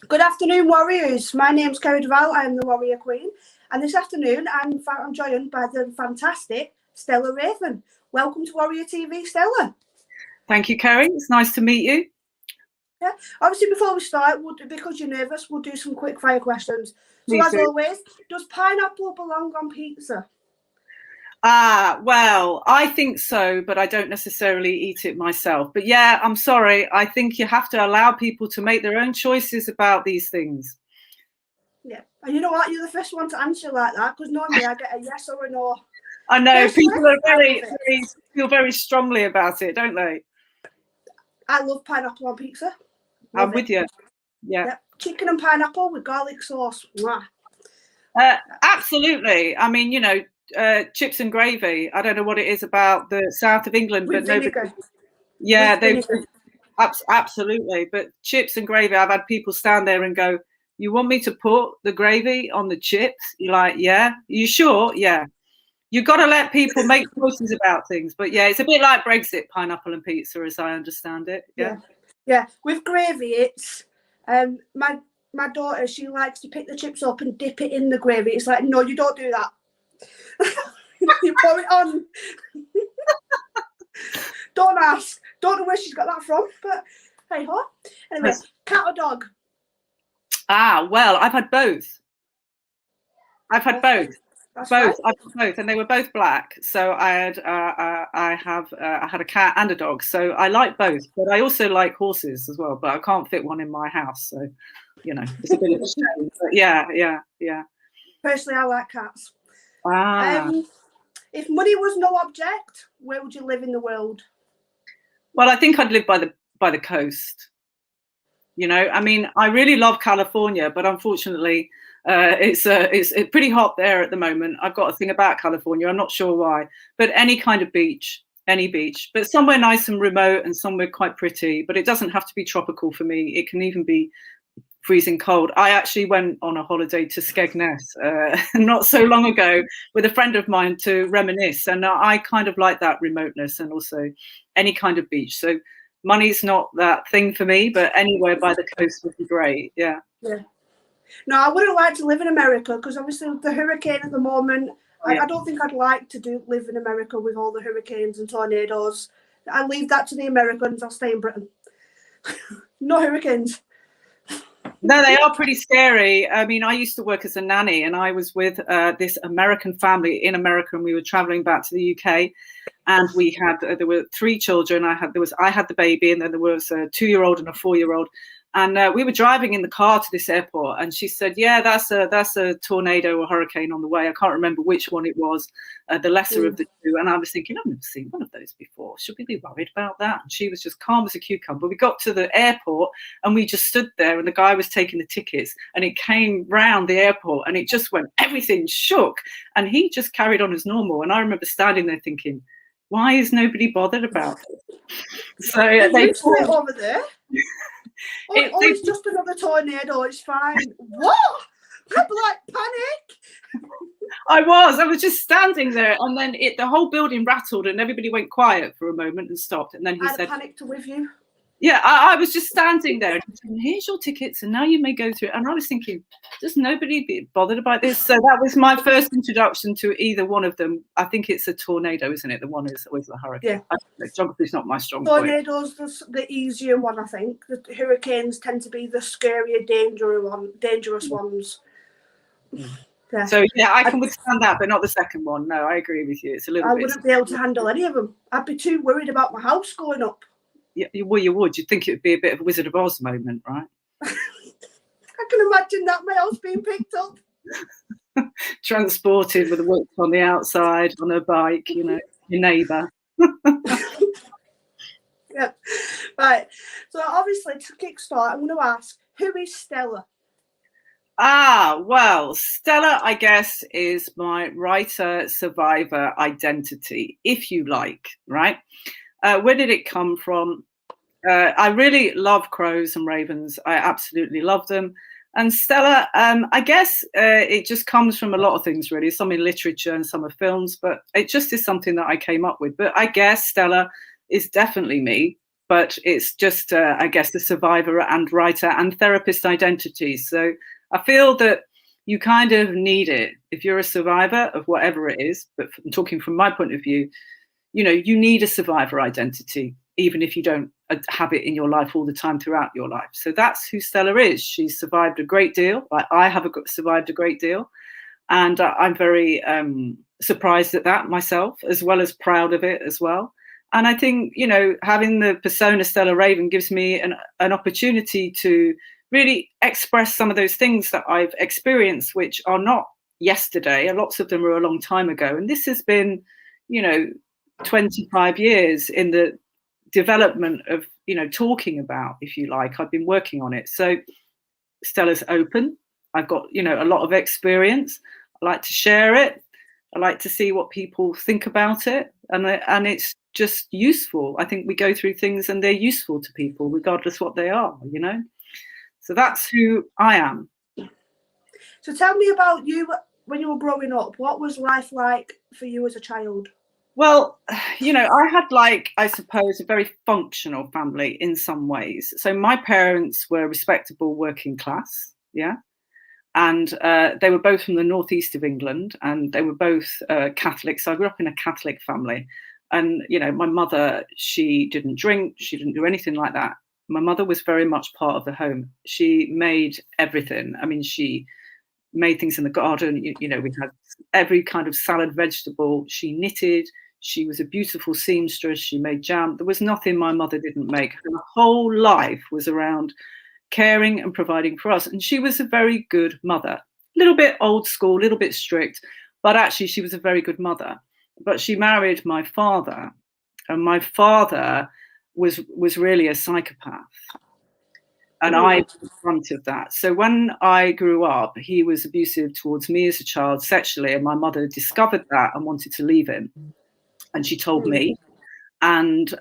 Good afternoon, warriors. My name's Kerry Duval. I am the Warrior Queen. And this afternoon, I'm joined by the fantastic Stella Raven. Welcome to Warrior TV, Stella. Thank you, Kerry. It's nice to meet you. Yeah. Obviously, before we start, because you're nervous, we'll do some quick fire questions. So, as always, does pineapple belong on pizza? Well, I think so, but I don't necessarily eat it myself. But yeah, I'm sorry. I think you have to allow people to make their own choices about these things. Yeah. And you know what? You're the first one to answer like that, because normally I get a yes or a no. I know. Personally, people are feel very strongly about it, don't they? I love pineapple on pizza. I'm with you. Yeah. Yep. Chicken and pineapple with garlic sauce. Absolutely. I mean, you know, chips and gravy. I don't know what it is about the south of England, with but vinegar. nobody. Yeah, they absolutely. But chips and gravy, I've had people stand there and go, "You want me to put the gravy on the chips?" You're like, "Yeah." You sure? Yeah. You've got to let people make choices about things. But yeah, it's a bit like Brexit, pineapple and pizza, as I understand it. Yeah. Yeah. With gravy, it's my daughter, she likes to pick the chips up and dip it in the gravy. It's like, no, you don't do that. You pour it on. Don't ask. Don't know where she's got that from, but hey ho. Anyway, cat or dog? Well, I've had both. I've had both. That's both. Right. I've had both, and they were both black. So I had a cat and a dog. So I like both, but I also like horses as well. But I can't fit one in my house, so you know it's a bit of a shame. But yeah. Personally, I like cats. If money was no object, where would you live in the world? Well, I think I'd live by the coast. You know, I mean, I really love California, but unfortunately, it's pretty hot there at the moment. I've got a thing about California. I'm not sure why, but any kind of beach, any beach, but somewhere nice and remote and somewhere quite pretty. But it doesn't have to be tropical for me. It can even be freezing cold. I actually went on a holiday to Skegness not so long ago with a friend of mine to reminisce, and I kind of like that remoteness and also any kind of beach. So money's not that thing for me, but anywhere by the coast would be great. Yeah. No, I wouldn't like to live in America because obviously with the hurricane at the moment, I don't think I'd like to live in America with all the hurricanes and tornadoes. I'll leave that to the Americans. I'll stay in Britain. No hurricanes. No, they are pretty scary. I mean, I used to work as a nanny, and I was with this American family in America, and we were traveling back to the UK, and we had there were 3 children. I had the baby, and then there was a 2-year-old and a 4-year-old. And we were driving in the car to this airport, and she said, "Yeah, that's a tornado or hurricane on the way." I can't remember which one it was, the lesser of the two. And I was thinking, I've never seen one of those before. Should we be worried about that? And she was just calm as a cucumber. We got to the airport, and we just stood there, and the guy was taking the tickets, and it came round the airport, and it just went, everything shook, and he just carried on as normal. And I remember standing there thinking, why is nobody bothered about it? So they put over there. It's just another tornado. It's fine. What? I'm like, panic. I was just standing there, and then the whole building rattled, and everybody went quiet for a moment and stopped. And then he said, "Panicked with you." Yeah, I was just standing there. And here's your tickets, and now you may go through. And I was thinking, does nobody be bothered about this? So that was my first introduction to either one of them. I think it's a tornado, isn't it? The one is always the hurricane. Yeah. Geography's not my strong point. Tornadoes, the easier one, I think. The hurricanes tend to be the scarier, dangerous ones. Yeah. So yeah, I can withstand that, but not the second one. No, I agree with you. It's a little bit. I wouldn't be able to handle any of them. I'd be too worried about my house going up. Yeah, well, you would. You'd think it would be a bit of a Wizard of Oz moment, right? I can imagine that, my house being picked up. Transported with a whip on the outside on a bike, you know, your neighbour. Yeah. Right. So obviously, to kickstart, I'm going to ask, who is Stella? Well, Stella, I guess, is my writer survivor identity, if you like, right? Where did it come from? I really love crows and ravens. I absolutely love them. And Stella, I guess it just comes from a lot of things, really. Some in literature and some are films, but it just is something that I came up with. But I guess Stella is definitely me. but it's just, I guess, the survivor and writer and therapist identity. So I feel that you kind of need it if you're a survivor of whatever it is. But talking from my point of view, you know, you need a survivor identity, even if you don't have it in your life all the time throughout your life. So that's who Stella is. She's survived a great deal. Like I have survived a great deal. And I'm very surprised at that myself, as well as proud of it as well. And I think, you know, having the persona Stella Raven gives me an opportunity to really express some of those things that I've experienced, which are not yesterday. Lots of them are a long time ago. And this has been, you know, 25 years in the development of, you know, talking about, if you like. I've been working on it. So Stella's open. I've got, you know, a lot of experience. I like to share it. I like to see what people think about it. And it's just useful. I think we go through things and they're useful to people, regardless what they are, you know. So that's who I am. So tell me about you when you were growing up. What was life like for you as a child? Well, you know, I had, like, I suppose, a very functional family in some ways. So my parents were respectable working class, yeah. And they were both from the northeast of England, and they were both Catholic. So I grew up in a Catholic family. And, you know, my mother, she didn't drink. She didn't do anything like that. My mother was very much part of the home. She made everything. I mean, she made things in the garden. You know, we had every kind of salad, vegetable. She knitted. She was a beautiful seamstress. She made jam. There was nothing my mother didn't make. Her whole life was around caring and providing for us. And she was a very good mother. A little bit old school, a little bit strict, but actually she was a very good mother. But she married my father, and my father was really a psychopath. And I was in front of that. So when I grew up, he was abusive towards me as a child sexually, and my mother discovered that and wanted to leave him. And she told me, and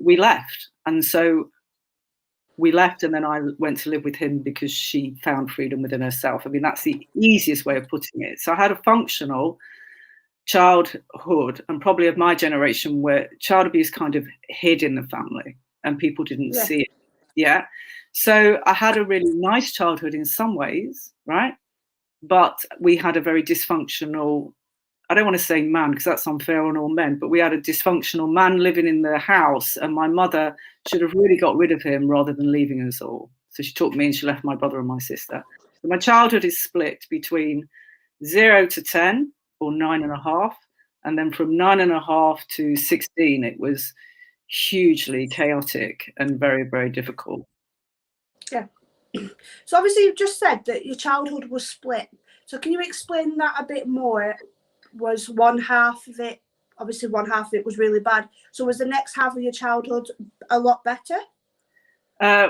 we left. And so we left, and then I went to live with him because she found freedom within herself. I mean, that's the easiest way of putting it. So I had a functional childhood, and probably of my generation, where child abuse kind of hid in the family and people didn't see it. Yeah. So I had a really nice childhood in some ways, right? But we had a very dysfunctional, I don't want to say man because that's unfair on all men, but we had a dysfunctional man living in the house, and my mother should have really got rid of him rather than leaving us all. So she took me and she left my brother and my sister. So my childhood is split between 0 to 10 or 9.5. And then from 9.5 to 16, it was hugely chaotic and very, very difficult. Yeah. So obviously you've just said that your childhood was split. So can you explain that a bit more? Was one half of it, obviously one half of it was really bad. So was the next half of your childhood a lot better?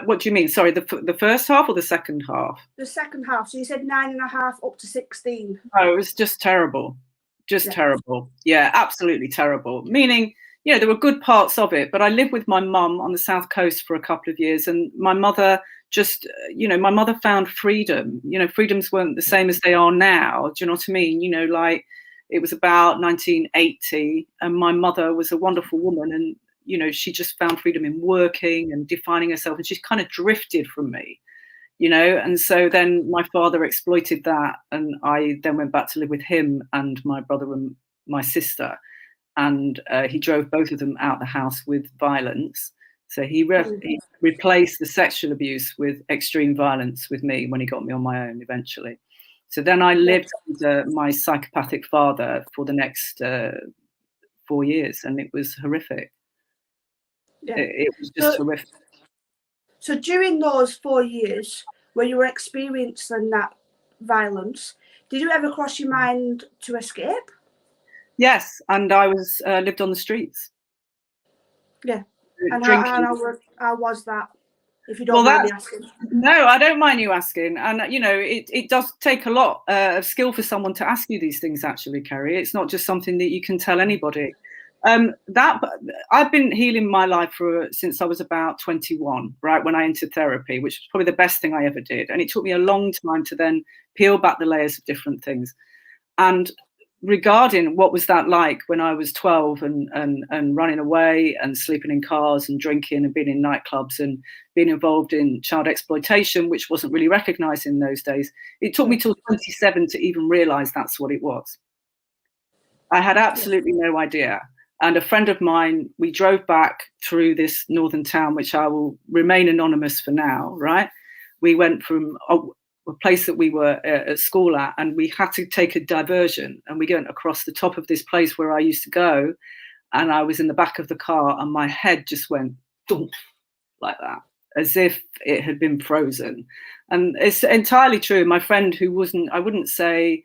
What do you mean? Sorry, the first half or the second half? The second half. So you said 9.5 up to 16. Oh, it was just terrible. Just terrible. Yeah, absolutely terrible. Meaning, you know, there were good parts of it, but I lived with my mum on the South Coast for a couple of years, and my mother just, you know, my mother found freedom. You know, freedoms weren't the same as they are now. Do you know what I mean? You know, like it was about 1980, and my mother was a wonderful woman, and, you know, she just found freedom in working and defining herself, and she's kind of drifted from me. You know, and so then my father exploited that, and I then went back to live with him and my brother and my sister, and he drove both of them out the house with violence. So he replaced the sexual abuse with extreme violence with me when he got me on my own eventually. So then I lived under my psychopathic father for the next 4 years, and it was horrific. Yeah. It was just horrific. So during those 4 years where you were experiencing that violence, did you ever cross your mind to escape? Yes, and I was lived on the streets. Yeah. And how was that? If you don't mind me asking. No, I don't mind you asking. And, you know, it does take a lot of skill for someone to ask you these things, actually, Kerry. It's not just something that you can tell anybody. That I've been healing my life since I was about 21, right, when I entered therapy, which was probably the best thing I ever did. And it took me a long time to then peel back the layers of different things. And regarding what was that like when I was 12 and running away and sleeping in cars and drinking and being in nightclubs and being involved in child exploitation, which wasn't really recognized in those days. It took me till 27 to even realize that's what it was. I had absolutely no idea. And a friend of mine, we drove back through this northern town, which I will remain anonymous for now, right? We went from a place that we were at school at, and we had to take a diversion, and we went across the top of this place where I used to go, and I was in the back of the car, and my head just went thump, like that, as if it had been frozen. And it's entirely true. My friend, who wasn't, I wouldn't say,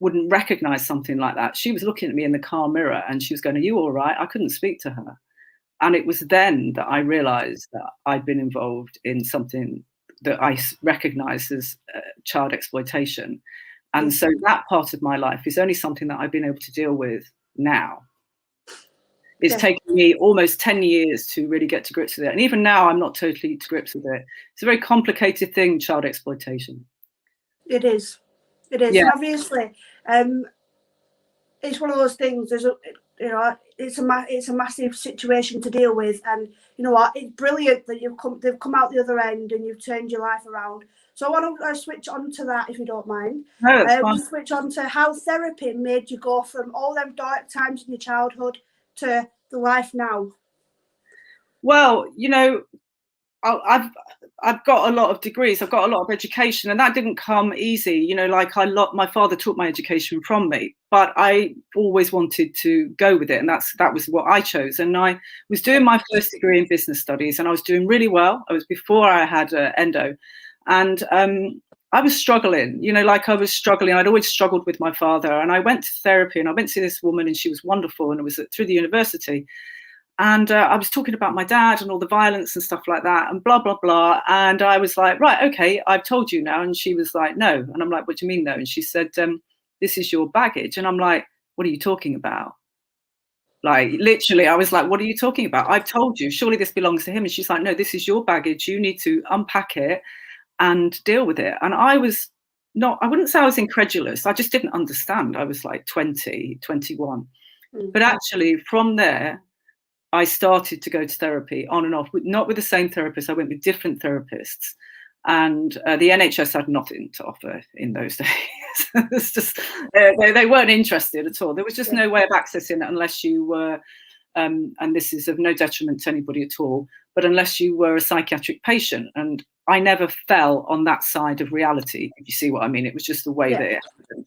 wouldn't recognize something like that, she was looking at me in the car mirror and she was going, "Are you all right?" I couldn't speak to her. And it was then that I realized that I'd been involved in something that I recognized as child exploitation. And so that part of my life is only something that I've been able to deal with now. It's taken me almost 10 years to really get to grips with it. And even now, I'm not totally to grips with it. It's a very complicated thing, child exploitation. It is. It is. And obviously, it's one of those things. There's it's a massive situation to deal with, and you know what? It's brilliant that they've come out the other end and you've turned your life around. So I want to switch on to that, if you don't mind. No, that's fine. We switch on to how therapy made you go from all them dark times in your childhood to the life now. Well, you know, I've got a lot of degrees. I've got a lot of education, and that didn't come easy. You know, like my father took my education from me, but I always wanted to go with it, and that was what I chose. And I was doing my first degree in business studies, and I was doing really well. I was before I had endo, and I was struggling. You know, like I was struggling. I'd always struggled with my father, and I went to therapy, and I went to this woman, and she was wonderful, and it was through the university. And I was talking about my dad and all the violence and stuff like that and blah, blah, blah. And I was like, right, okay, I've told you now. And she was like, no. And I'm like, what do you mean no? And she said, this is your baggage. And I'm like, what are you talking about? Like, literally, I was like, what are you talking about? I've told you, surely this belongs to him. And she's like, no, this is your baggage. You need to unpack it and deal with it. And I wouldn't say I was incredulous. I just didn't understand. I was like 20, 21. Mm-hmm. But actually from there, I started to go to therapy on and off, not with the same therapist. I went with different therapists, and the NHS had nothing to offer in those days. It's just they weren't interested at all. There was just no way of accessing it unless you were, and this is of no detriment to anybody at all, but unless you were a psychiatric patient. And I never fell on that side of reality, if you see what I mean. It was just the way that it happened.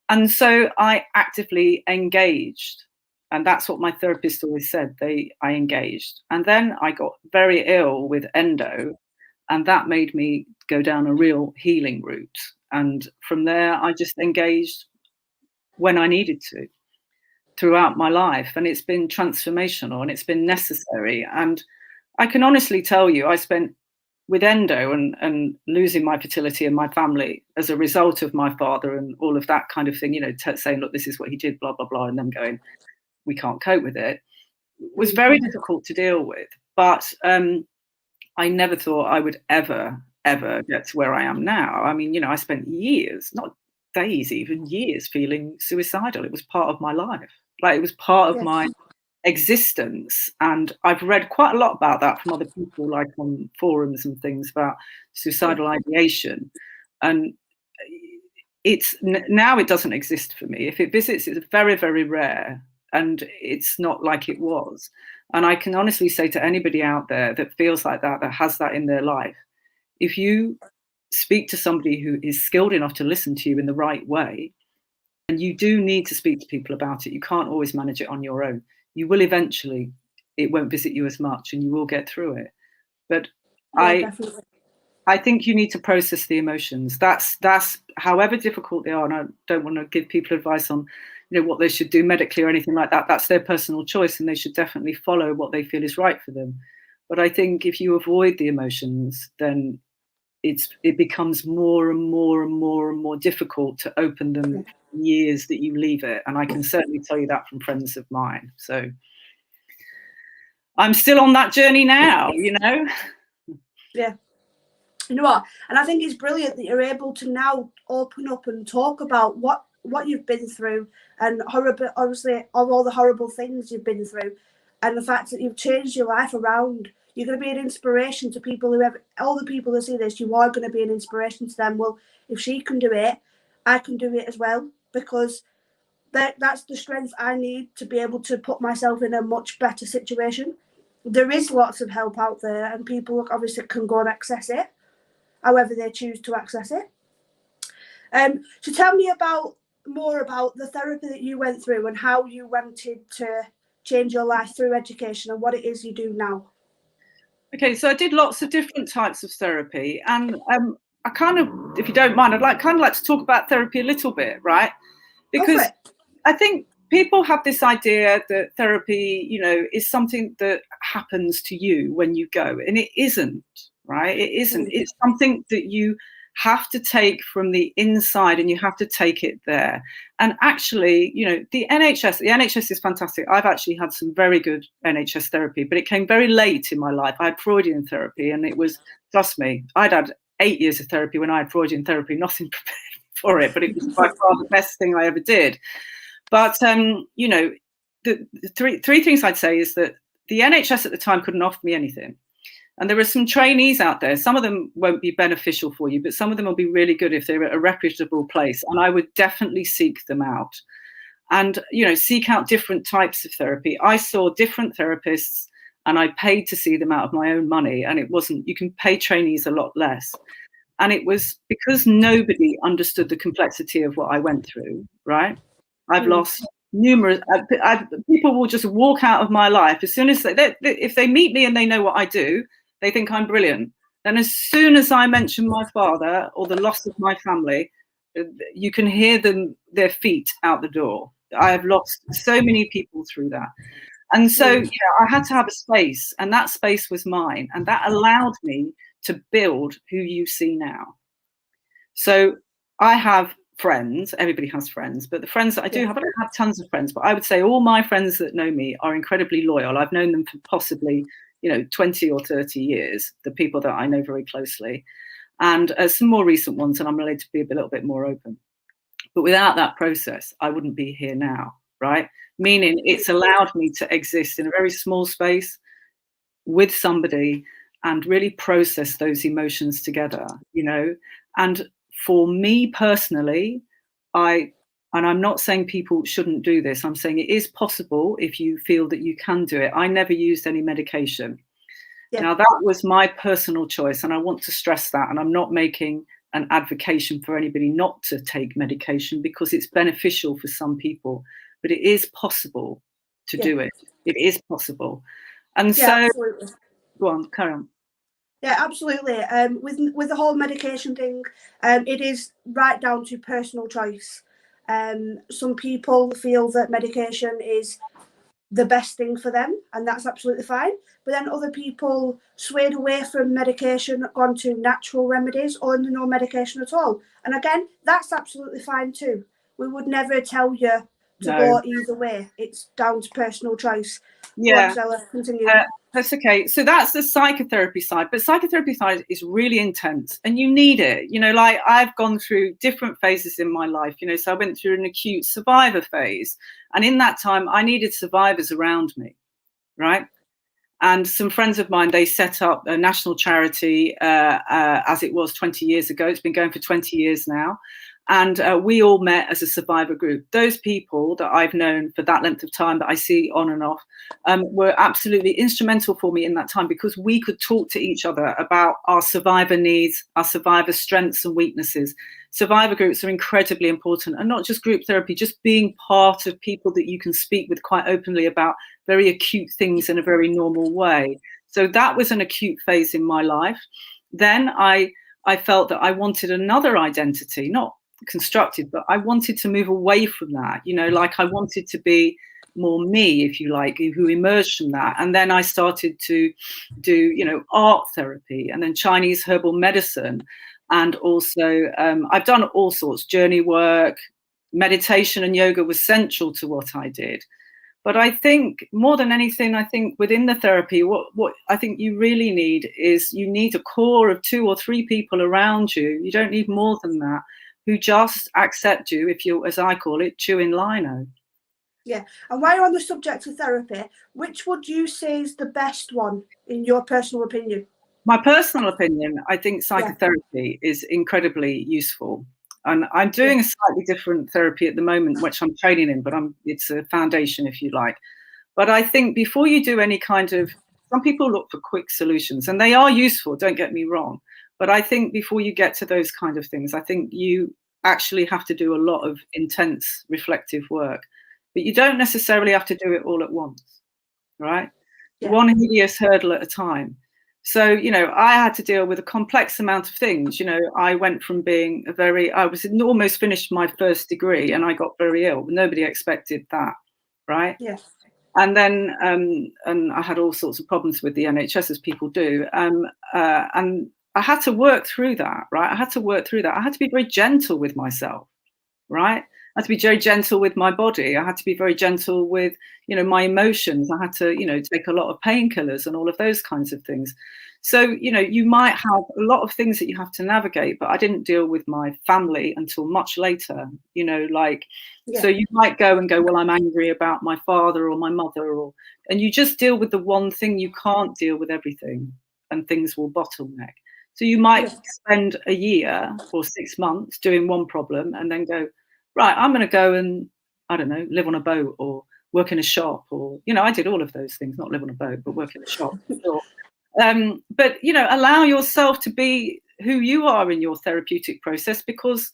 And so I actively engaged. And that's what my therapist always said. I engaged. And then I got very ill with endo, and that made me go down a real healing route. And from there, I just engaged when I needed to throughout my life. And it's been transformational and it's been necessary. And I can honestly tell you, I spent with endo and losing my fertility and my family as a result of my father and all of that kind of thing, you know, saying, look, this is what he did, blah, blah, blah, and them going, we can't cope with it, was very difficult to deal with. But I never thought I would ever get to where I am now. I mean, you know, I spent years, not days, even years, feeling suicidal. It was part of my life. Like, it was part of my existence. And I've read quite a lot about that from other people, like on forums and things about suicidal ideation. And now it doesn't exist for me. If it visits, it's very, very rare. And it's not like it was. And I can honestly say to anybody out there that feels like that has that in their life, if you speak to somebody who is skilled enough to listen to you in the right way, and you do need to speak to people about it, you can't always manage it on your own. You will eventually, it won't visit you as much and you will get through it. But I think you need to process the emotions. That's however difficult they are. And I don't want to give people advice on, you know, what they should do medically or anything like that. That's their personal choice, and they should definitely follow what they feel is right for them. But I think if you avoid the emotions, then it becomes more and more and more and more difficult to open them years that you leave it. And I can certainly tell you that from friends of mine. So I'm still on that journey now, you know? Yeah. You know what? And I think it's brilliant that you're able to now open up and talk about what what you've been through, and horrible, obviously, of all the horrible things you've been through, and the fact that you've changed your life around. You're going to be an inspiration to people who have, all the people that see this, you are going to be an inspiration to them. Well, if she can do it, I can do it as well, because that's the strength I need to be able to put myself in a much better situation. There is lots of help out there, and people obviously can go and access it, however they choose to access it. So tell me more about the therapy that you went through and how you wanted to change your life through education and what it is you do now. Okay, so I did lots of different types of therapy, and I kind of, if you don't mind, I'd like to talk about therapy a little bit, right? Because I think people have this idea that therapy, you know, is something that happens to you when you go, and it isn't, right? It isn't. It's something that you have to take from the inside, and you have to take it there. And actually, you know, the NHS is fantastic. I've actually had some very good NHS therapy, but it came very late in my life. I had Freudian therapy, and it was, trust me, I'd had 8 years of therapy when I had Freudian therapy, nothing prepared for it, but it was by far the best thing I ever did. But, you know, the three things I'd say is that the NHS at the time couldn't offer me anything. And there are some trainees out there. Some of them won't be beneficial for you, but some of them will be really good if they're at a reputable place. And I would definitely seek them out and, you know, seek out different types of therapy. I saw different therapists, and I paid to see them out of my own money. And it wasn't, you can pay trainees a lot less. And it was because nobody understood the complexity of what I went through, right? I've lost numerous, people will just walk out of my life as soon as if they meet me and they know what I do, they think I'm brilliant. Then as soon as I mention my father or the loss of my family, you can hear their feet out the door. I have lost so many people through that. And so, you know, I had to have a space, and that space was mine. And that allowed me to build who you see now. So I have friends, everybody has friends, but the friends that I do have, I don't have tons of friends, but I would say all my friends that know me are incredibly loyal. I've known them for possibly, you know, 20 or 30 years, the people that I know very closely, and some more recent ones, and I'm related to be a little bit more open. But without that process, I wouldn't be here now, right? Meaning it's allowed me to exist in a very small space with somebody and really process those emotions together, you know. And for me personally, and I'm not saying people shouldn't do this, I'm saying it is possible if you feel that you can do it. I never used any medication. Yeah. Now, that was my personal choice, and I want to stress that. And I'm not making an advocacy for anybody not to take medication, because it's beneficial for some people, but it is possible to do it. It is possible. And so, absolutely. Go on, carry on. Yeah, absolutely. With the whole medication thing, it is right down to personal choice. Some people feel that medication is the best thing for them, and that's absolutely fine. But then other people swayed away from medication, gone to natural remedies, or no medication at all. And again, that's absolutely fine too. We would never tell you to go either way. It's down to personal choice. Yeah. Stella, continue. That's okay. So that's the psychotherapy side, but psychotherapy side is really intense, and you need it. You know, like I've gone through different phases in my life, you know, so I went through an acute survivor phase, and in that time I needed survivors around me, right? And some friends of mine, they set up a national charity as it was 20 years ago. It's been going for 20 years now. And we all met as a survivor group. Those people that I've known for that length of time, that I see on and off, were absolutely instrumental for me in that time, because we could talk to each other about our survivor needs, our survivor strengths and weaknesses. Survivor groups are incredibly important, and not just group therapy, just being part of people that you can speak with quite openly about very acute things in a very normal way. So that was an acute phase in my life. Then I felt that I wanted another identity, not constructed, but I wanted to move away from that, you know, like I wanted to be more me, if you like, who emerged from that. And then I started to do, you know, art therapy, and then Chinese herbal medicine. And also I've done all sorts, journey work, meditation and yoga was central to what I did. But I think more than anything, I think within the therapy, what I think you really need is, you need a core of 2 or 3 people around you. You don't need more than that, who just accept you if you're, as I call it, chewing lino. Yeah. And while you're on the subject of therapy, which would you say is the best one in your personal opinion? My personal opinion, I think psychotherapy is incredibly useful. And I'm doing a slightly different therapy at the moment, which I'm training in, but it's a foundation, if you like. But I think before you do any kind of, some people look for quick solutions, and they are useful, don't get me wrong. But I think before you get to those kind of things, I think you actually have to do a lot of intense reflective work. But you don't necessarily have to do it all at once, right? Yeah. One hideous hurdle at a time. So, you know, I had to deal with a complex amount of things. You know, I went from being I was almost finished my first degree and I got very ill. Nobody expected that, right? Yes. And then, and I had all sorts of problems with the NHS, as people do. And I had to work through that, right? I had to work through that. I had to be very gentle with myself, right? I had to be very gentle with my body. I had to be very gentle with, you know, my emotions. I had to, you know, take a lot of painkillers and all of those kinds of things. So, you know, you might have a lot of things that you have to navigate, but I didn't deal with my family until much later, you know, like, so you might go, well, I'm angry about my father or my mother, and you just deal with the one thing. You can't deal with everything, and things will bottleneck. So you might spend a year or 6 months doing one problem and then go, right, I'm going to go and, I don't know, live on a boat or work in a shop, or, you know, I did all of those things, not live on a boat, but work in a shop. But, you know, allow yourself to be who you are in your therapeutic process, because,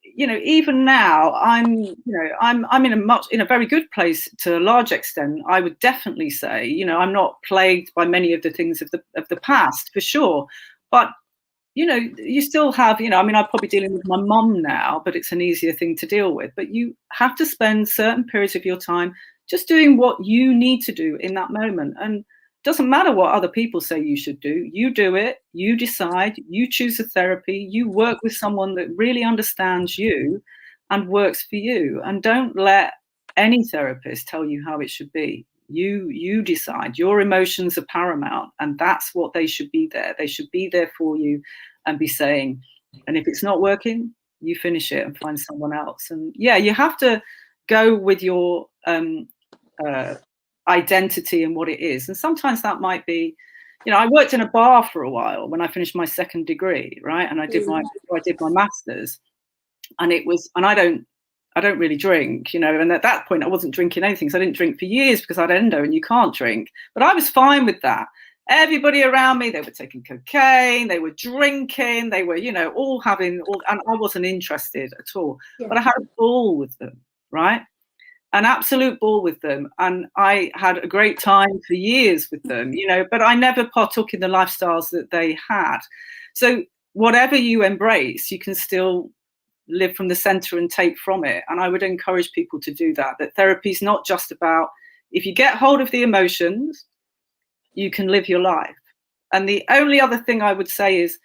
you know, even now I'm in a very good place to a large extent. I would definitely say, you know, I'm not plagued by many of the things of the past, for sure. But you know, you still have, you know, I mean, I'm probably dealing with my mum now, but it's an easier thing to deal with. But you have to spend certain periods of your time just doing what you need to do in that moment. And it doesn't matter what other people say you should do. You do it, you decide, you choose a therapy, you work with someone that really understands you and works for you. And don't let any therapist tell you how it should be. You decide. Your emotions are paramount, and that's what they should be there. They should be there for you and be saying, and if it's not working, you finish it and find someone else. And yeah, you have to go with your identity and what it is. And sometimes that might be, you know, I worked in a bar for a while when I finished my second degree, right? And I did my master's, and it was, and I don't really drink, you know, and at that point I wasn't drinking anything. So I didn't drink for years because I had endo and you can't drink. But I was fine with that. Everybody around me, they were taking cocaine, they were drinking, they were, you know, and I wasn't interested at all. Yeah. But I had a ball with them, right? An absolute ball with them. And I had a great time for years with them, you know, but I never partook in the lifestyles that they had. So whatever you embrace, you can still live from the center and take from it. And I would encourage people to do that therapy is not just about, if you get hold of the emotions, you can live your life. And the only other thing I would say is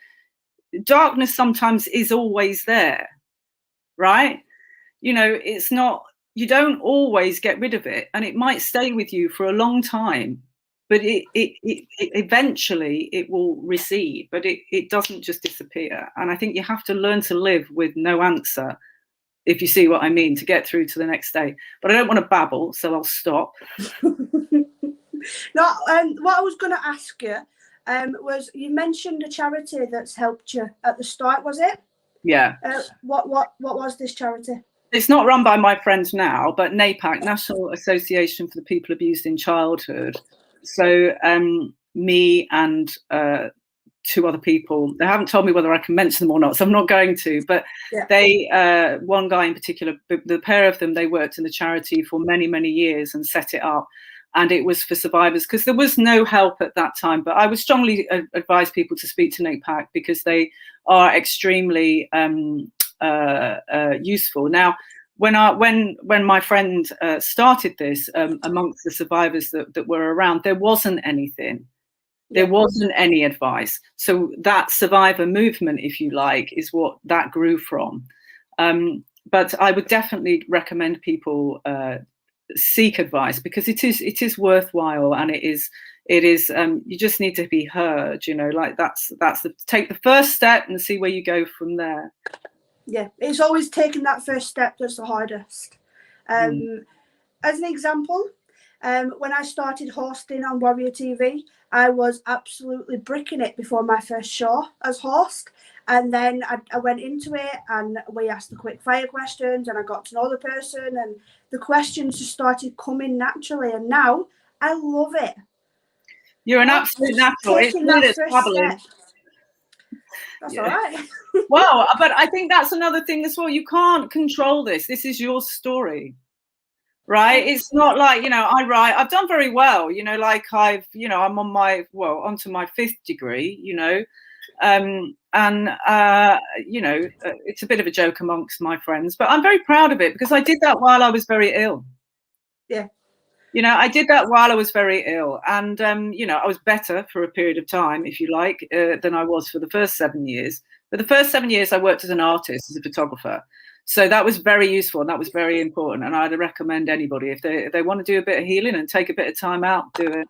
darkness sometimes is always there, right? You know, it's not, you don't always get rid of it, and it might stay with you for a long time, but it eventually it will recede, but it doesn't just disappear. And I think you have to learn to live with no answer, if you see what I mean, to get through to the next day. But I don't want to babble, so I'll stop. No, what I was going to ask you was, you mentioned a charity that's helped you at the start, was it? Yeah. What was this charity? It's not run by my friends now, but NAPAC, National Association for the People Abused in Childhood. So me and 2 other people, they haven't told me whether I can mention them or not, so I'm not going to, but they, one guy in particular, the pair of them, they worked in the charity for many, many years and set it up. And it was for survivors, because there was no help at that time. But I would strongly advise people to speak to NAPAC, because they are extremely useful. Now, when my friend started this, amongst the survivors that were around, there wasn't anything. There wasn't any advice. So that survivor movement, if you like, is what that grew from. But I would definitely recommend people seek advice, because it is worthwhile, and it is you just need to be heard, you know, like that's take the first step and see where you go from there. Yeah, it's always taking that first step that's the hardest. As an example, when I started hosting on Warrior TV, I was absolutely bricking it before my first show as host. And then I went into it and we asked the quick fire questions and I got to know the person and the questions just started coming naturally. And now I love it. You're an absolute natural. It's me that's babbling. That's all right. Wow, but I think that's another thing as well. You can't control this. This is your story. Right, it's not like, you know, I've done very well, you know, like I'm on onto my 5th degree, you know, you know, it's a bit of a joke amongst my friends, but I'm very proud of it because I did that while I was very ill. Yeah. You know, I did that while I was very ill, and you know, I was better for a period of time, if you like, than I was for the first 7 years. But the first 7 years I worked as an artist, as a photographer. So that was very useful and that was very important. And I'd recommend anybody, if they want to do a bit of healing and take a bit of time out, do it.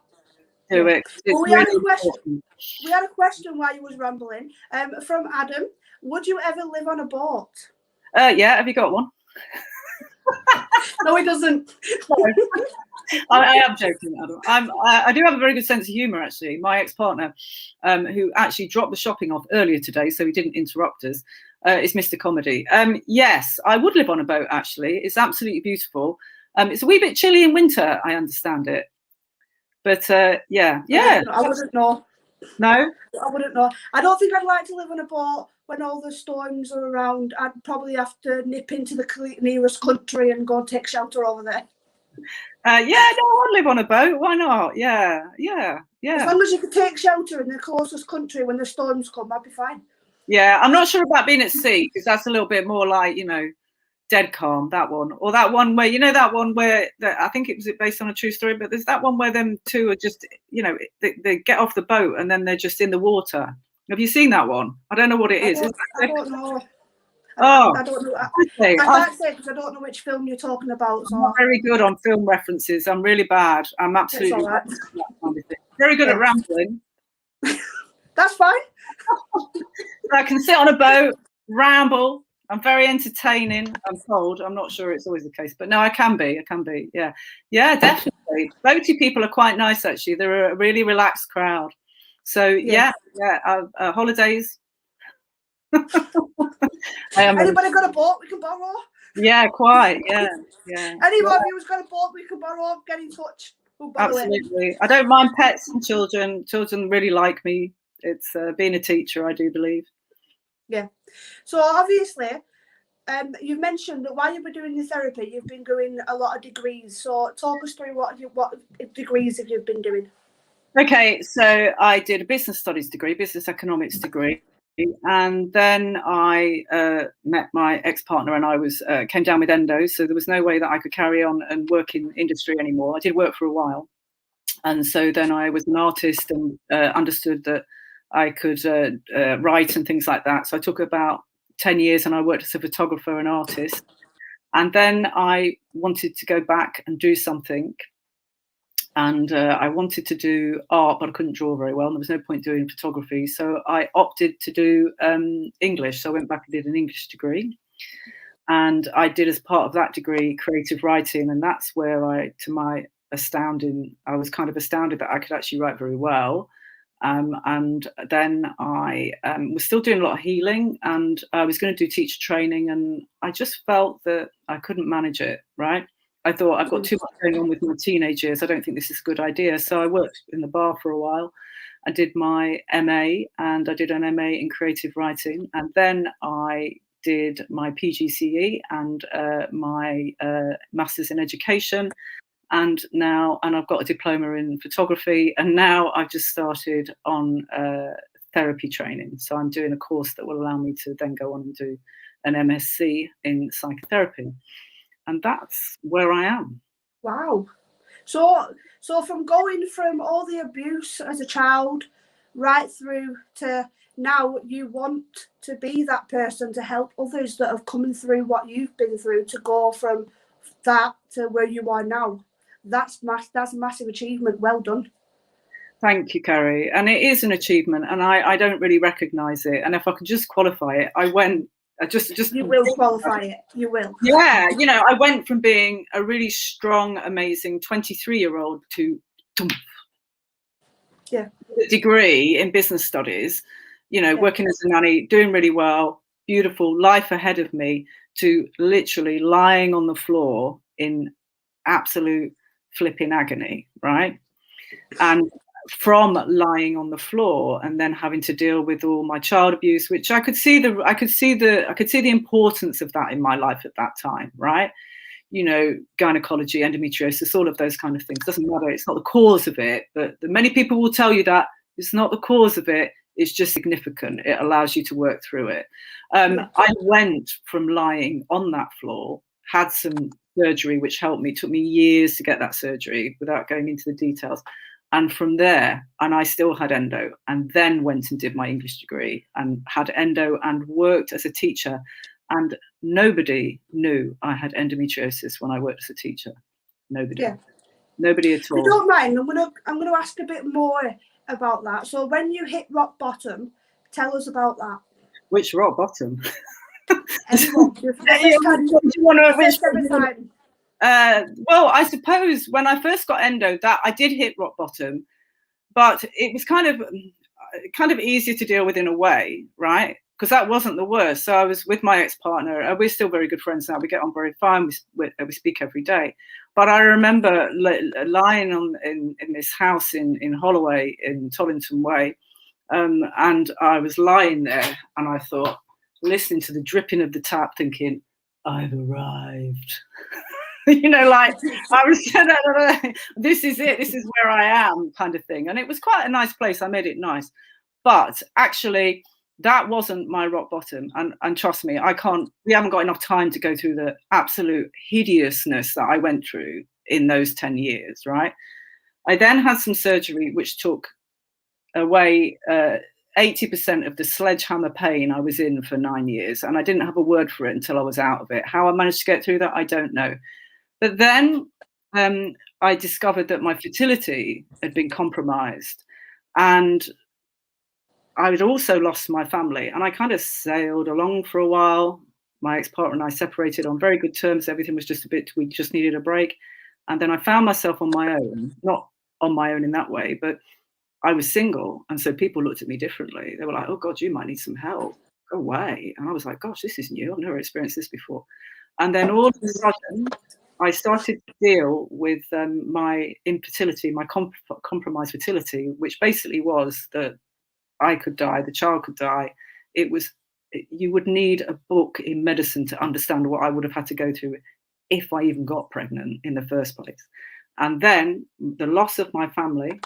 Well, we had a question while you was rambling from Adam. Would you ever live on a boat? Yeah, have you got one? No, he doesn't. I am joking, Adam. I do have a very good sense of humour, actually. My ex-partner, who actually dropped the shopping off earlier today, so he didn't interrupt us, is Mr. Comedy. Yes, I would live on a boat, actually. It's absolutely beautiful. It's a wee bit chilly in winter, I understand it. But yeah. I wouldn't know. No? I wouldn't know. I don't think I'd like to live on a boat when all the storms are around. I'd probably have to nip into the nearest country and go and take shelter over there. Yeah, no, I'd live on a boat. Why not? Yeah. As long as you could take shelter in the closest country when the storms come, I'd be fine. Yeah, I'm not sure about being at sea because that's a little bit more like, you know, dead calm, that one. Or that one where, you know, that one where I think it was based on a true story, but there's that one where them two are just, you know, they get off the boat and then they're just in the water. Have you seen that one? I don't know what it is. I don't know. I don't know. I can't say because I don't know which film you're talking about. So. I'm not very good on film references. I'm really bad. I'm absolutely right. very good at rambling. That's fine. I can sit on a boat, ramble. I'm very entertaining. I'm told. I'm not sure it's always the case, but no, I can be. Yeah, definitely. Boaty people are quite nice, actually. They're a really relaxed crowd. So yeah. Holidays. Anybody got a boat we can borrow? Yeah, quite. Yeah. Anybody who's got a boat we can borrow, get in touch. We'll Absolutely. I don't mind pets and children. Children really like me. It's being a teacher, I do believe. Yeah. So obviously, you've mentioned that while you've been doing your therapy, you've been doing a lot of degrees. So talk us through what degrees have you been doing? Okay, so I did a business studies degree, business economics degree, and then I met my ex-partner and I came down with endo, so there was no way that I could carry on and work in industry anymore. I did work for a while, and so then I was an artist and understood that I could write and things like that. So I took about 10 years and I worked as a photographer and artist. And then I wanted to go back and do something. And I wanted to do art, but I couldn't draw very well. And there was no point doing photography. So I opted to do English. So I went back and did an English degree. And I did, as part of that degree, creative writing. And that's where I was kind of astounded that I could actually write very well. And then I was still doing a lot of healing, and I was going to do teacher training, and I just felt that I couldn't manage it, right? I thought, I've got too much going on with my teenage years. I don't think this is a good idea. So I worked in the bar for a while. I did my MA, and I did an MA in creative writing. And then I did my PGCE and my Masters in Education. And I've got a diploma in photography, and now I've just started on therapy training. So I'm doing a course that will allow me to then go on and do an MSc in psychotherapy. And that's where I am. Wow. So from going from all the abuse as a child right through to now, you want to be that person to help others that have come through what you've been through, to go from that to where you are now. That's a massive achievement. Well done. Thank you, Carrie. And it is an achievement, and I don't really recognise it. And if I could just qualify it, I went just you will qualify it. You will. Yeah, you know, I went from being a really strong, amazing 23-year-old to yeah, a degree in business studies, you know, working as a nanny, doing really well, beautiful life ahead of me, to literally lying on the floor in absolute flipping agony, right? And from lying on the floor and then having to deal with all my child abuse, which I could see the importance of that in my life at that time, right? You know, gynaecology, endometriosis, all of those kind of things. Doesn't matter. It's not the cause of it, but many people will tell you that it's not the cause of it. It's just significant. It allows you to work through it. I went from lying on that floor, had some surgery, which helped me. It took me years to get that surgery without going into the details. And from there, and I still had endo, and then went and did my English degree and had endo and worked as a teacher. And nobody knew I had endometriosis when I worked as a teacher. Nobody. Yeah. Nobody at all. If you don't mind, I'm gonna ask a bit more about that. So when you hit rock bottom, tell us about that. Which rock bottom? Anyone. Well, I suppose when I first got endo, that I did hit rock bottom, but it was kind of easier to deal with in a way, right? Because that wasn't the worst. So I was with my ex-partner. We're still very good friends now. We get on very fine. We speak every day. But I remember lying in this house in Holloway, in Tollington Way, and I was lying there, and I thought, listening to the dripping of the tap, thinking, I've arrived. You know, like I was, this is it. This is where I am, kind of thing. And it was quite a nice place. I made it nice. But actually, that wasn't my rock bottom. And trust me, we haven't got enough time to go through the absolute hideousness that I went through in those 10 years, right? I then had some surgery which took away 80% of the sledgehammer pain I was in for 9 years. And I didn't have a word for it until I was out of it. How I managed to get through that, I don't know. But then I discovered that my fertility had been compromised. And I had also lost my family, and I kind of sailed along for a while. My ex-partner and I separated on very good terms. Everything was just we just needed a break. And then I found myself on my own, not on my own in that way, but I was single. And so people looked at me differently. They were like, oh God, you might need some help. Go away. And I was like, gosh, this is new. I've never experienced this before. And then all of a sudden, I started to deal with my infertility, my compromised fertility, which basically was that I could die, the child could die. You would need a book in medicine to understand what I would have had to go through if I even got pregnant in the first place. And then the loss of my family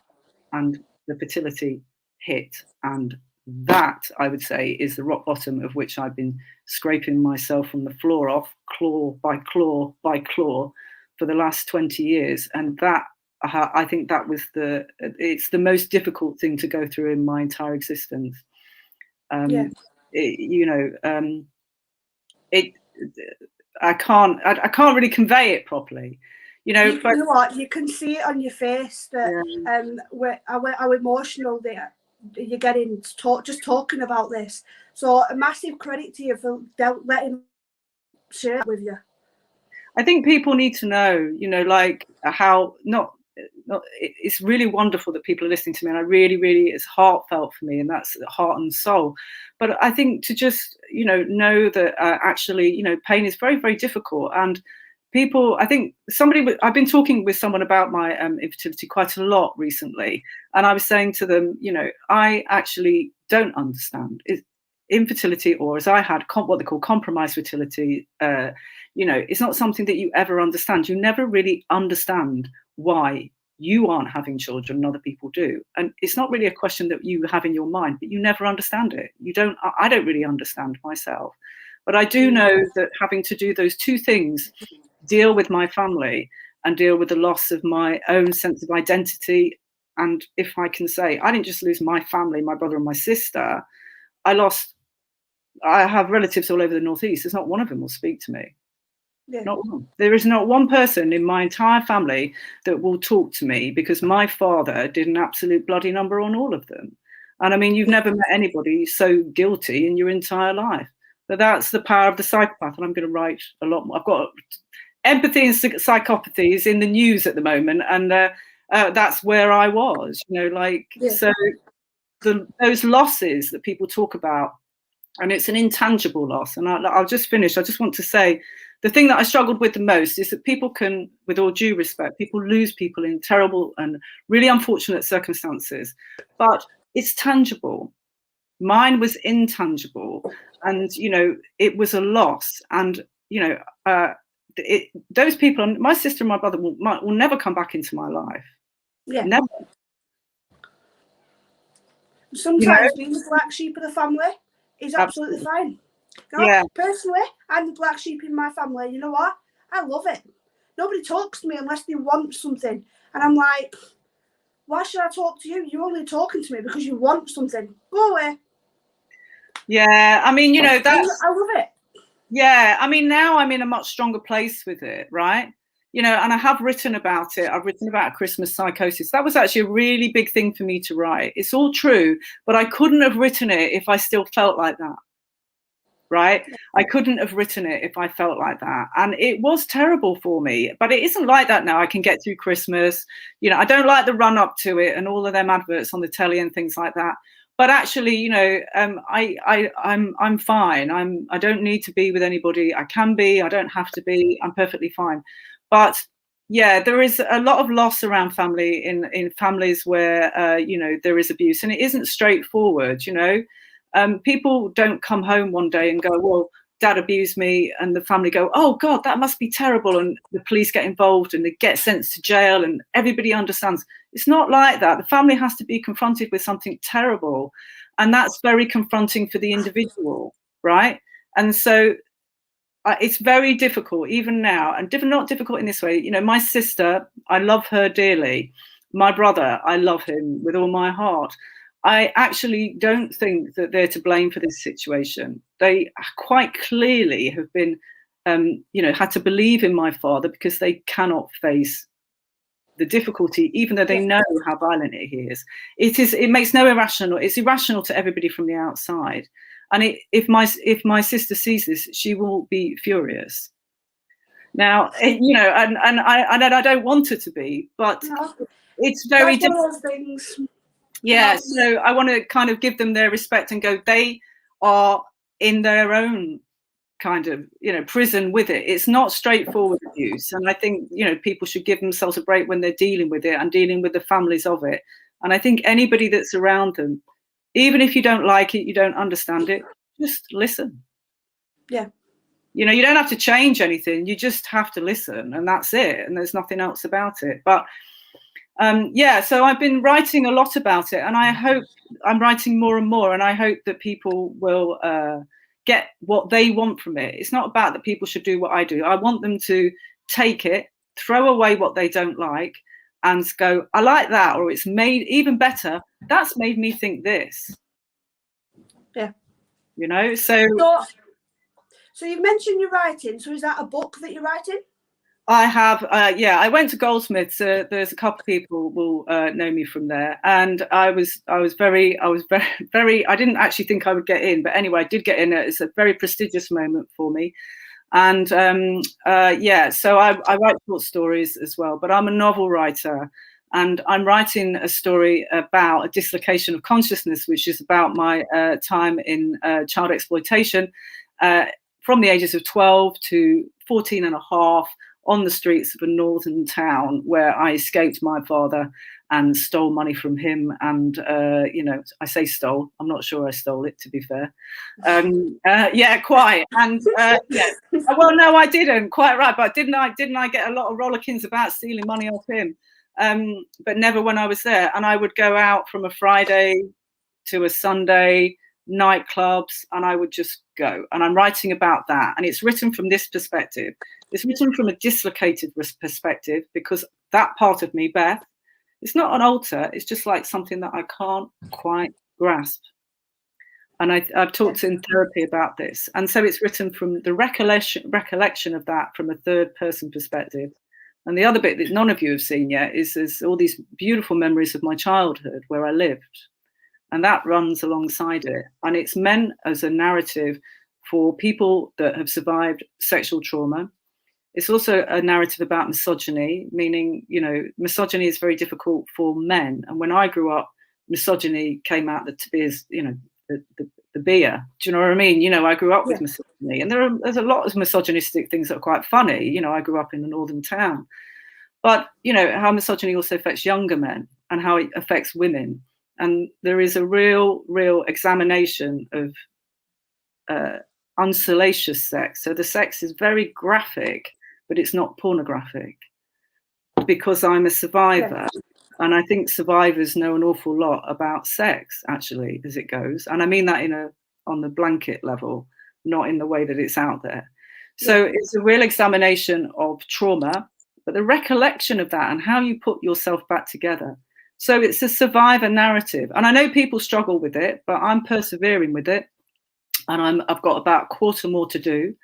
and the fertility hit. And that, I would say, is the rock bottom of which I've been scraping myself from the floor off, claw by claw by claw, for the last 20 years. And that, I think that was it's the most difficult thing to go through in my entire existence. I can't really convey it properly. You know what? You can see it on your face that how emotional you're getting just talking about this. So a massive credit to you for letting share it with you. I think people need to know, you know, like how it's really wonderful that people are listening to me, and I really, really, it's heartfelt for me, and that's heart and soul. But I think to just, you know that actually, you know, pain is very, very difficult. And people, I think I've been talking with someone about my infertility quite a lot recently, and I was saying to them, you know, I actually don't understand infertility, or as I had what they call compromised fertility. You know, it's not something that you ever understand. You never really understand why you aren't having children and other people do. And it's not really a question that you have in your mind, but you never understand it. I don't really understand myself. But I do know that having to do those two things, deal with my family and deal with the loss of my own sense of identity. And if I can say, I didn't just lose my family, my brother and my sister. I have relatives all over the Northeast. There's not one of them will speak to me. Yeah. Not one. There is not one person in my entire family that will talk to me, because my father did an absolute bloody number on all of them. And I mean, you've never met anybody so guilty in your entire life. But that's the power of the psychopath. And I'm going to write a lot more. I've got empathy and psychopathy is in the news at the moment. And that's where I was, so those losses that people talk about, and it's an intangible loss. And I'll just finish. I just want to say the thing that I struggled with the most is that people can, with all due respect, people lose people in terrible and really unfortunate circumstances, but it's tangible. Mine was intangible, and it was a loss. And those people, my sister and my brother, will never come back into my life. Yeah. Never. Sometimes being the black sheep of the family is absolutely fine. Personally, I'm the black sheep in my family. You know what? I love it. Nobody talks to me unless they want something. And I'm like, why should I talk to you? You're only talking to me because you want something. Go away. Yeah, I mean, that's... I love it. Yeah, I mean, now I'm in a much stronger place with it, right? And I have written about it. I've written about Christmas psychosis. That was actually a really big thing for me to write. It's all true, but I couldn't have written it if I still felt like that, right? I couldn't have written it if I felt like that. And it was terrible for me, but it isn't like that now. I can get through Christmas. I don't like the run up to it and all of them adverts on the telly and things like that. But actually, I'm fine. I don't need to be with anybody. I can be. I don't have to be. I'm perfectly fine. But yeah, there is a lot of loss around family in families where there is abuse, and it isn't straightforward. People don't come home one day and go, well, dad abused me, and the family go, oh God, that must be terrible, and the police get involved and they get sent to jail, and everybody understands. It's not like that. The family has to be confronted with something terrible, and that's very confronting for the individual, right? And so it's very difficult even now, and not difficult in this way. My sister, I love her dearly. My brother, I love him with all my heart. I actually don't think that they're to blame for this situation. They quite clearly have been, had to believe in my father because they cannot face the difficulty, even though they know how violent he is. It makes no irrational. It's irrational to everybody from the outside. And if my sister sees this, she will be furious. Now, and I don't want her to be, but it's very difficult. Things. Yeah, so I want to kind of give them their respect and go, they are in their own kind of, prison with it. It's not straightforward abuse. And I think, people should give themselves a break when they're dealing with it and dealing with the families of it. And I think anybody that's around them, even if you don't like it, you don't understand it, just listen. Yeah. You don't have to change anything. You just have to listen, and that's it. And there's nothing else about it. But so I've been writing a lot about it, and I hope I'm writing more and more, and I hope that people will get what they want from it. It's not about that people should do what I do. I want them to take it, throw away what they don't like, and go, I like that, or it's made even better. That's made me think this. Yeah. So you've mentioned you're writing. So is that a book that you're writing? I have, I went to Goldsmiths. There's a couple of people will know me from there, and I was very, I didn't actually think I would get in, but anyway, I did get in. It's a very prestigious moment for me, and so I write short stories as well, but I'm a novel writer, and I'm writing a story about a dislocation of consciousness, which is about my time in child exploitation from the ages of 12 to 14 and a half, on the streets of a northern town where I escaped my father and stole money from him. And, I say stole, I'm not sure I stole it, to be fair. Quite. And well, no, I didn't, quite right. But didn't I get a lot of rollickings about stealing money off him? But never when I was there. And I would go out from a Friday to a Sunday, nightclubs, and I would just go. And I'm writing about that. And it's written from this perspective. It's written from a dislocated perspective, because that part of me, Beth, it's not an alter. It's just like something that I can't quite grasp. And I've talked in therapy about this. And so it's written from the recollection of that from a third person perspective. And the other bit that none of you have seen yet is all these beautiful memories of my childhood where I lived. And that runs alongside it. And it's meant as a narrative for people that have survived sexual trauma. It's also a narrative about misogyny, meaning, you know, misogyny is very difficult for men. And when I grew up, misogyny came out to be as, you know, the beer. Do you know what I mean? You know, I grew up with misogyny, and there's a lot of misogynistic things that are quite funny. You know, I grew up in a northern town. But, you know, how misogyny also affects younger men and how it affects women. And there is a real examination of unsalacious sex. So the sex is very graphic, but it's not pornographic, because I'm a survivor. And I think survivors know an awful lot about sex, actually, as it goes. And I mean that on the blanket level, not in the way that it's out there. So it's a real examination of trauma, but the recollection of that and how you put yourself back together. So it's a survivor narrative. And I know people struggle with it, but I'm persevering with it. And I've got about a quarter more to do.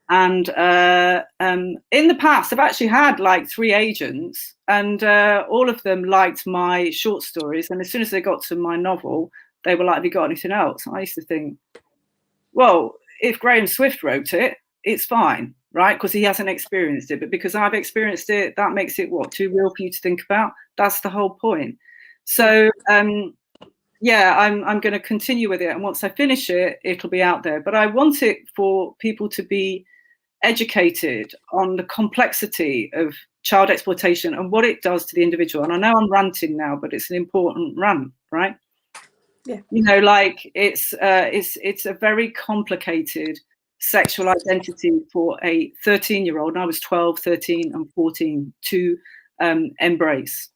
And in the past, I've actually had like 3 agents, and all of them liked my short stories. And as soon as they got to my novel, they were like, have you got anything else? I used to think, well, if Graham Swift wrote it, it's fine, right? Because he hasn't experienced it. But because I've experienced it, that makes it, what, too real for you to think about? That's the whole point. So, yeah, I'm going to continue with it. And once I finish it, it'll be out there. But I want it for people to be educated on the complexity of child exploitation and what it does to the individual. And I know I'm ranting now, but it's an important rant, right? Yeah. You know, like it's a very complicated sexual identity for a 13-year-old, and I was 12, 13 and 14, to embrace.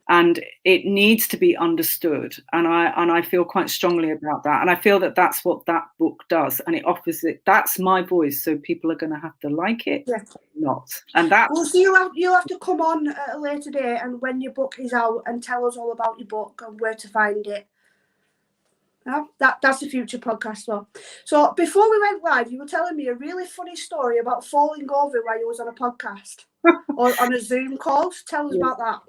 And it needs to be understood. And I feel quite strongly about that. And I feel that that's what that book does. And it offers it. That's my voice. So people are going to have to like it, not. And that. Well, so you'll have to come on at a later date, and when your book is out, and tell us all about your book and where to find it. That's a future podcast, though. So before we went live, you were telling me a really funny story about falling over while you was on a podcast or on a Zoom call. Tell us about that.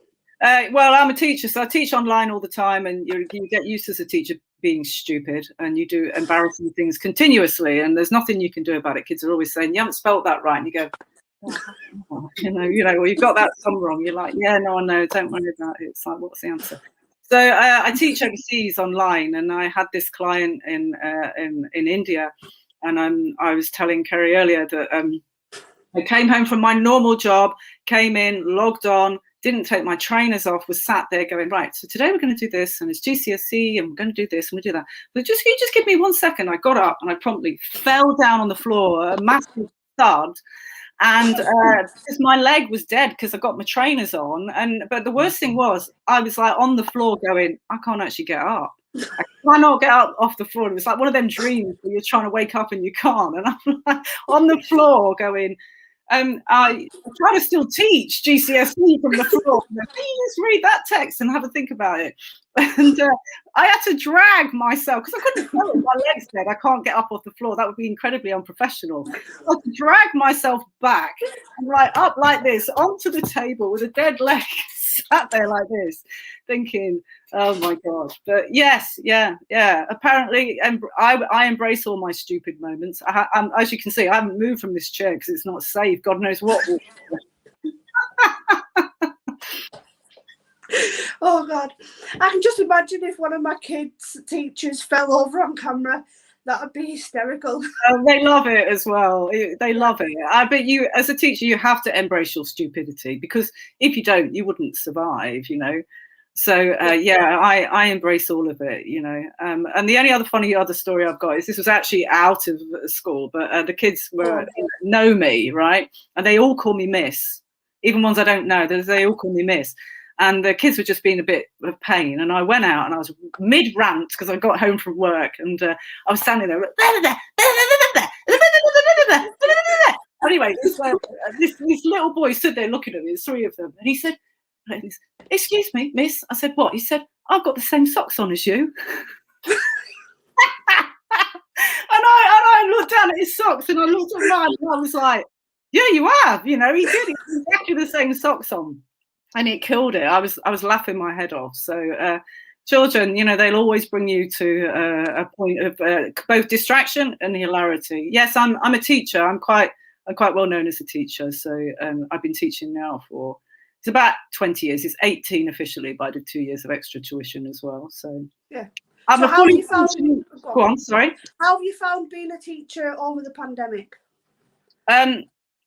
Well, I'm a teacher, so I teach online all the time, and you get used as a teacher being stupid, and you do embarrassing things continuously, and there's nothing you can do about it. Kids are always saying, you haven't spelt that right, and you go, oh, you know, well, you've got that sum wrong. You're like, yeah, no, I know, don't worry about it. It's like, what's the answer? So I teach overseas online, and I had this client in India, and I was telling Kerry earlier that I came home from my normal job, came in, logged on, didn't take my trainers off, was sat there going, right, so today we're going to do this, and it's GCSE, and we're going to do this, and we do that. But can you just give me 1 second? I got up, and I promptly fell down on the floor, a massive thud, and because my leg was dead because I got my trainers on. But the worst thing was, I was like on the floor going, I can't actually get up. I cannot get up off the floor. It was like one of them dreams where you're trying to wake up and you can't. And I'm like on the floor going, I try to still teach GCSE from the floor. Please read that text and have a think about it. And I had to drag myself, because I couldn't tell it. My legs dead. I can't get up off the floor. That would be incredibly unprofessional. I had to drag myself back and up like this onto the table with a dead leg, sat there like this, thinking, oh my God. But yes, yeah. Apparently, I embrace all my stupid moments. As you can see, I haven't moved from this chair because it's not safe. God knows what. Oh God, I can just imagine if one of my kids' teachers fell over on camera. That would be hysterical. They love it as well. They love it. I bet you, as a teacher, you have to embrace your stupidity, because if you don't, you wouldn't survive, you know. So I embrace all of it, you know. And the only other story I've got is, this was actually out of school, but the kids know me, right? And they all call me Miss, even ones I don't know. They all call me Miss. And the kids were just being a bit of pain. And I went out, and I was mid-rant because I got home from work, and I was standing there. Anyway, this little boy stood there looking at me, there's 3 of them. And he said, excuse me, miss. I said, what? He said, I've got the same socks on as you. And I looked down at his socks, and I looked at mine, and I was like, yeah, you have. You know, he did. He had exactly the same socks on. And it killed it. I was laughing my head off. So children, you know, they'll always bring you to a point of both distraction and hilarity. Yes, I'm a teacher. I'm quite well known as a teacher. So I've been teaching now for, it's about 20 years. It's 18 officially, but I did 2 years of extra tuition as well. So yeah. I'm so a how have fully you found, go on, sorry. How have you found being a teacher over the pandemic?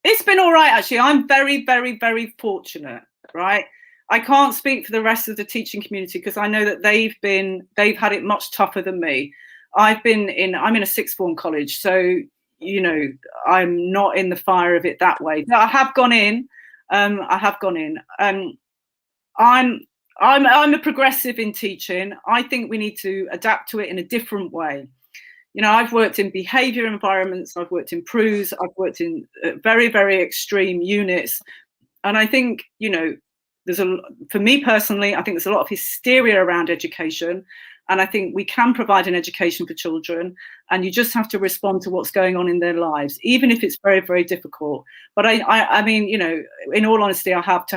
It's been all right, actually. I'm very, very, very fortunate, right? I can't speak for the rest of the teaching community because I know that they've had it much tougher than me. I'm in a sixth form college, so you know I'm not in the fire of it that way. But I have gone in. I'm a progressive in teaching. I think we need to adapt to it in a different way. You know, I've worked in behaviour environments, I've worked in PRUs, I've worked in very, very extreme units. And I think, you know, for me personally, I think there's a lot of hysteria around education. And I think we can provide an education for children, and you just have to respond to what's going on in their lives, even if it's very, very difficult. But I mean, you know, in all honesty, I have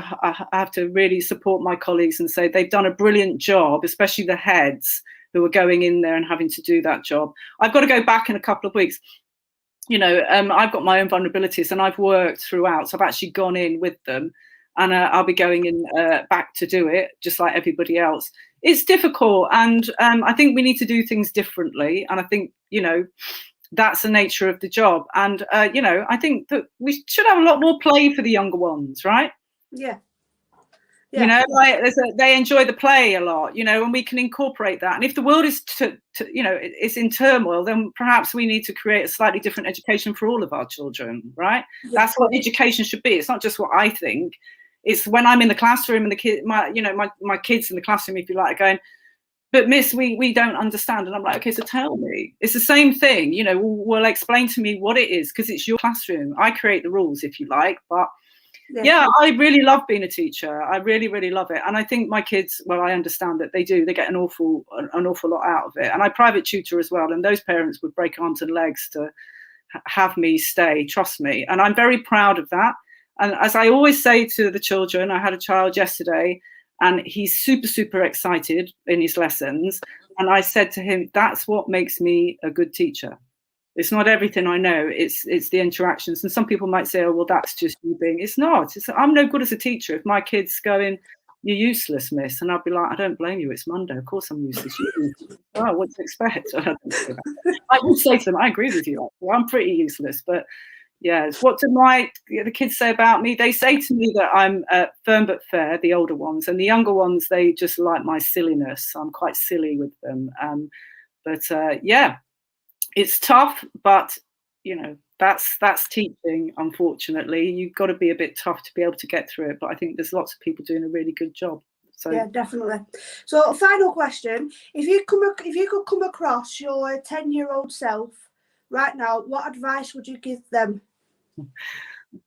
to really support my colleagues and say they've done a brilliant job, especially the heads who are going in there and having to do that job. I've got to go back in a couple of weeks. You know, I've got my own vulnerabilities and I've worked throughout. So I've actually gone in with them, and I'll be going in back to do it just like everybody else. It's difficult, and I think we need to do things differently. And I think, you know, that's the nature of the job. And, you know, I think that we should have a lot more play for the younger ones, right? Yeah. Yeah. You know, like they enjoy the play a lot, you know, and we can incorporate that. And if the world is, you know, it's in turmoil, then perhaps we need to create a slightly different education for all of our children, right? Yeah. That's what education should be. It's not just what I think. It's when I'm in the classroom and my kids in the classroom, if you like, are going, but miss, we don't understand. And I'm like, okay, so tell me. It's the same thing, you know, well, explain to me what it is, because it's your classroom. I create the rules, if you like, but yeah, I really love being a teacher. I really, really love it. And I think my kids, well, I understand that they get an awful lot out of it. And I private tutor as well. And those parents would break arms and legs to have me stay, trust me. And I'm very proud of that. And as I always say to the children, I had a child yesterday and he's super, super excited in his lessons. And I said to him, that's what makes me a good teacher. It's not everything I know. It's the interactions. And some people might say, oh, well, that's just you being. It's not. I'm no good as a teacher. If my kid's going, you're useless, miss. And I'll be like, I don't blame you. It's Monday. Of course I'm useless. Oh, what to expect? I would say to them, I agree with you. I'm pretty useless. But yeah, what do the kids say about me? They say to me that I'm firm but fair, the older ones. And the younger ones, they just like my silliness. I'm quite silly with them. Yeah. It's tough, but you know, that's teaching. Unfortunately, you've got to be a bit tough to be able to get through it. But I think there's lots of people doing a really good job. So yeah, definitely. So final question: if you could come across your 10-year-old self right now, what advice would you give them?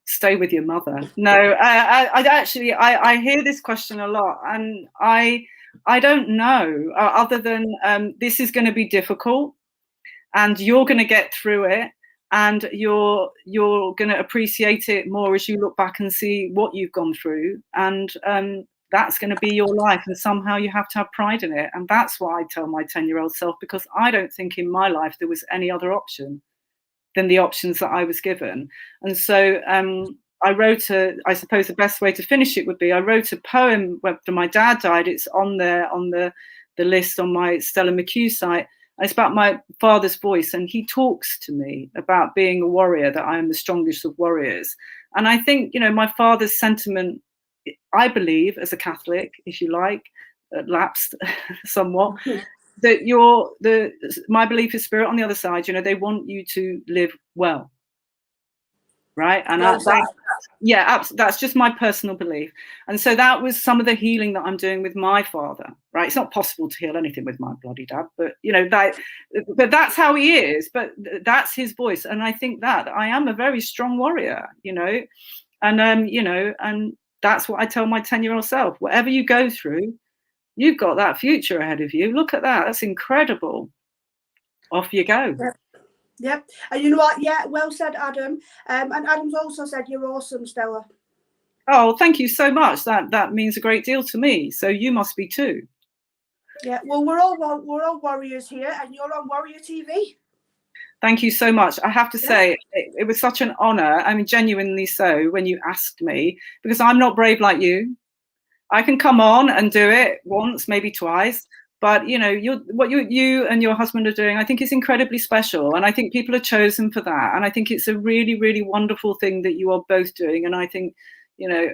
Stay with your mother. No, I hear this question a lot, and I don't know other than this is going to be difficult. And you're going to get through it, and you're going to appreciate it more as you look back and see what you've gone through, and that's going to be your life, and somehow you have to have pride in it. And that's what I tell my 10-year-old self, because I don't think in my life there was any other option than the options that I was given. And so I wrote I suppose the best way to finish it would be, I wrote a poem after my dad died. It's on there on the list on my Stella McHugh site. It's about my father's voice, and he talks to me about being a warrior, that I am the strongest of warriors. And I think, you know, my father's sentiment, I believe, as a Catholic, if you like, lapsed somewhat, that my belief is spirit on the other side. You know, they want you to live well, right? And that's just my personal belief. And so that was some of the healing that I'm doing with my father, right? It's not possible to heal anything with my bloody dad, but you know, but that's how he is, but that's his voice. And I think that I am a very strong warrior, you know, and you know, and that's what I tell my 10-year-old self. Whatever you go through, you've got that future ahead of you. Look at that. That's incredible. Off you go. Yep. And you know what? Yeah, well said, Adam. And Adam's also said you're awesome, Stella. Oh, thank you so much. That means a great deal to me. So you must be too. Yeah, well, we're all warriors here, and you're on Warrior TV. Thank you so much. I have to say, it was such an honor. I mean, genuinely so, when you asked me, because I'm not brave like you. I can come on and do it once, maybe twice, but you know, what you and your husband are doing, I think is incredibly special, and I think people are chosen for that, and I think it's a really, really wonderful thing that you are both doing. And I think, you know,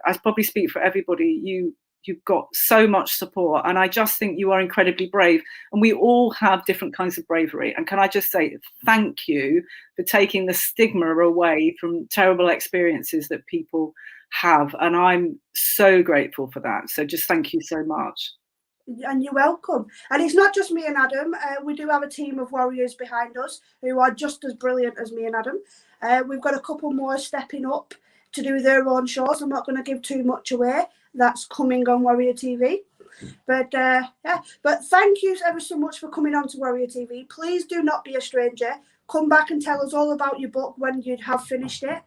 I probably speak for everybody. You've got so much support, and I just think you are incredibly brave, and we all have different kinds of bravery. And can I just say thank you for taking the stigma away from terrible experiences that people have, and I'm so grateful for that. So just thank you so much. And you're welcome. And it's not just me and Adam. We do have a team of warriors behind us who are just as brilliant as me and Adam. We've got a couple more stepping up to do their own shows. I'm not going to give too much away. That's coming on Warrior TV. But but thank you ever so much for coming on to Warrior TV. Please do not be a stranger. Come back and tell us all about your book when you have finished it.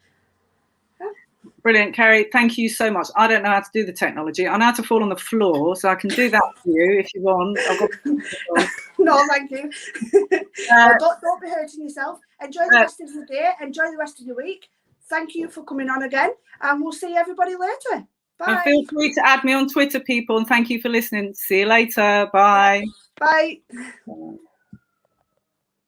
Brilliant, Kerry. Thank you so much. I don't know how to do the technology. I know how to fall on the floor, so I can do that for you if you want. No, thank you. Don't be hurting yourself. Enjoy the rest of your day. Enjoy the rest of your week. Thank you for coming on again, and we'll see everybody later. Bye. And feel free to add me on Twitter, people, and thank you for listening. See you later. Bye. Bye.